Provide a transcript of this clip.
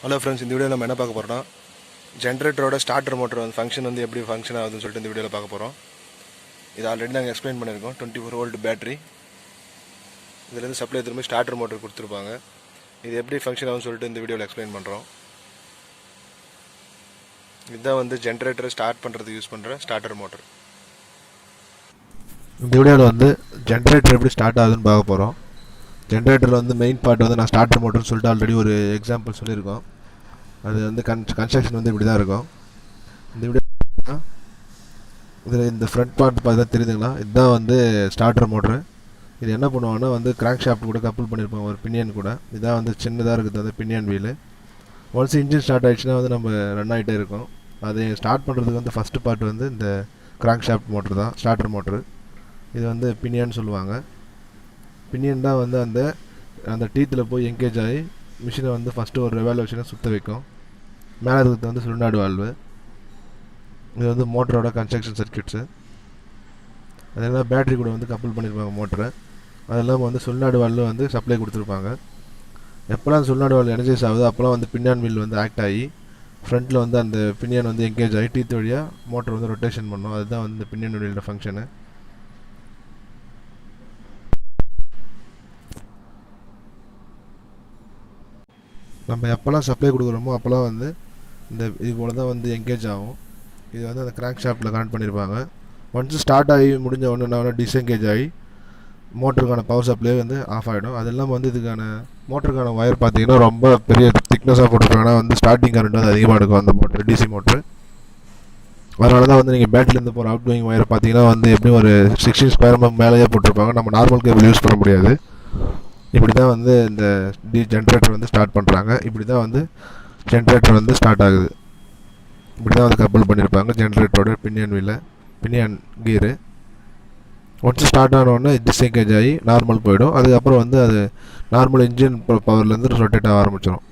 Hello friends, இந்த வீடியோவில் நம்ம என்ன பார்க்க போகிறோம்னா ஜென்ரேட்டரோட ஸ்டார்டர் மோட்டர் வந்து ஃபங்க்ஷன் வந்து எப்படி ஃபங்க்ஷன் ஆகுதுன்னு சொல்லிட்டு இந்த வீடியோவில் பார்க்க போகிறோம். இது ஆல்ரெடி நாங்கள் எக்ஸ்பிளைன் பண்ணியிருக்கோம். 24 வோல்ட் பேட்டரி, இதுலேருந்து சப்ளை திரும்ப ஸ்டார்டர் மோட்டர் கொடுத்துருப்பாங்க. இது எப்படி ஃபங்க்ஷன் ஆகுதுன்னு சொல்லிட்டு இந்த வீடியோவில் எக்ஸ்பிளைன் பண்ணுறோம். இதுதான் வந்து ஜென்ரேட்டரை ஸ்டார்ட் பண்ணுறதுக்கு யூஸ் பண்ணுற ஸ்டார்டர் மோட்டர். இந்த வீடியோவில் வந்து ஜென்ரேட்டர் எப்படி ஸ்டார்ட் ஆகுதுன்னு பார்க்க போகிறோம். ஜென்ரேட்டரில் வந்து மெயின் பார்ட் வந்து நான் ஸ்டார்டர் மோட்டர்னு சொல்லிட்டு ஆல்ரெடி ஒரு எக்ஸாம்பிள் சொல்லியிருக்கோம். அது வந்து கன்ஸ்ட்ரக்ஷன் வந்து இப்படி தான் இருக்கும். இந்த வீடியோ இதில் இந்த ஃப்ரண்ட் பார்ட் பார்த்தா தெரியுதுங்களா, இதுதான் வந்து ஸ்டார்டர் மோட்ரு. இது என்ன பண்ணுவாங்கன்னா வந்து கிராங்க் ஷாஃப்ட் கூட கப்புள் பண்ணியிருப்பாங்க, ஒரு பினியன் கூட. இதான் வந்து சின்னதாக இருக்குது அந்த pinion wheel. Once engine start ஆகிடுச்சுன்னா வந்து நம்ம ரன் ஆகிட்டே இருக்கும். அதை ஸ்டார்ட் பண்ணுறதுக்கு வந்து ஃபஸ்ட்டு பார்ட் வந்து இந்த கிராங்க் ஷாஃப்ட் மோட்ரு தான் ஸ்டார்டர் மோட்ரு. இது வந்து பினியன் சொல்லுவாங்க. பினியன் தான் வந்து அந்த டீத்தில் போய் என்கேஜ் ஆகி மிஷினை வந்து ஃபஸ்ட்டு ஒரு ரெவால்யூஷனை சுற்ற வைக்கும். மேலே இருக்கிறது வந்து சுருநாடு வால்வு. இது வந்து மோட்டரோட கன்ஸ்ட்ரக்ஷன் சர்க்யூட்ஸு. அதெல்லாம் பேட்டரி கூட வந்து கப்புள் பண்ணியிருப்பாங்க மோட்டரை. அதெல்லாம் வந்து சுருநாடு வால்வு வந்து சப்ளை கொடுத்துருப்பாங்க. எப்போல்லாம் சுருநாடு வால்வு எனர்ஜைஸ் ஆகுது அப்போல்லாம் வந்து பினியன் வீல் வந்து ஆக்ட் ஆகி ஃப்ரண்ட்டில் வந்து அந்த பினியன் வந்து என்கேஜ் ஆகி டீத் வழியாக மோட்டர் வந்து ரொட்டேஷன் பண்ணும். அதுதான் வந்து பினியன் வீலோட ஃபங்க்ஷனு. நம்ம எப்போல்லாம் சப்ளை கொடுக்குறோமோ அப்போல்லாம் வந்து இது போல் தான் வந்து என்கேஜ் ஆகும். இது வந்து அந்த கிராங்க் ஷாஃப்ட்டில் கனெக்ட் பண்ணியிருப்பாங்க. ஒன்ஸ் ஸ்டார்ட் ஆகி முடிஞ்ச ஒன்று டிஸ்என்கேஜ் ஆகி மோட்டருக்கான பவர் சப்ளை வந்து ஆஃப் ஆகிடும். அது இல்லாமல் வந்து இதுக்கான மோட்டருக்கான ஒயர் பார்த்தீங்கன்னா ரொம்ப பெரிய திக்னஸாக போட்டிருப்பாங்கன்னா வந்து ஸ்டார்டிங் கரண்ட் வந்து அதிகமாக இருக்கும் அந்த மோட்டர், டிசி மோட்ரு. அதனால தான் வந்து நீங்கள் பேட்டரியிலேருந்து போகிற அவுட் கோயிங் ஒயர் பார்த்தீங்கன்னா வந்து எப்படியும் ஒரு 16 ஸ்கொயர் மேலேயே போட்டிருப்பாங்க. நம்ம நார்மல் கேபிள் யூஸ் பண்ண முடியாது. இப்படி தான் வந்து இந்த ஜென்ரேட்டர் வந்து ஸ்டார்ட் பண்ணுறாங்க. இப்படி தான் வந்து ஜென்ரேட்டர் வந்து ஸ்டார்ட் ஆகுது. இப்படி தான் வந்து கப்பல் பண்ணியிருப்பாங்க ஜென்ரேட்டரோட பினியன் கீரு. ஒன்ஸ் ஸ்டார்ட் ஆனோடனே டிஸ்என்கேஜ் ஆகி நார்மல் போயிடும். அதுக்கப்புறம் வந்து அது நார்மல் இன்ஜின் பவர்லேருந்து ரொட்டேட் ஆக ஆரம்பிச்சிடும்.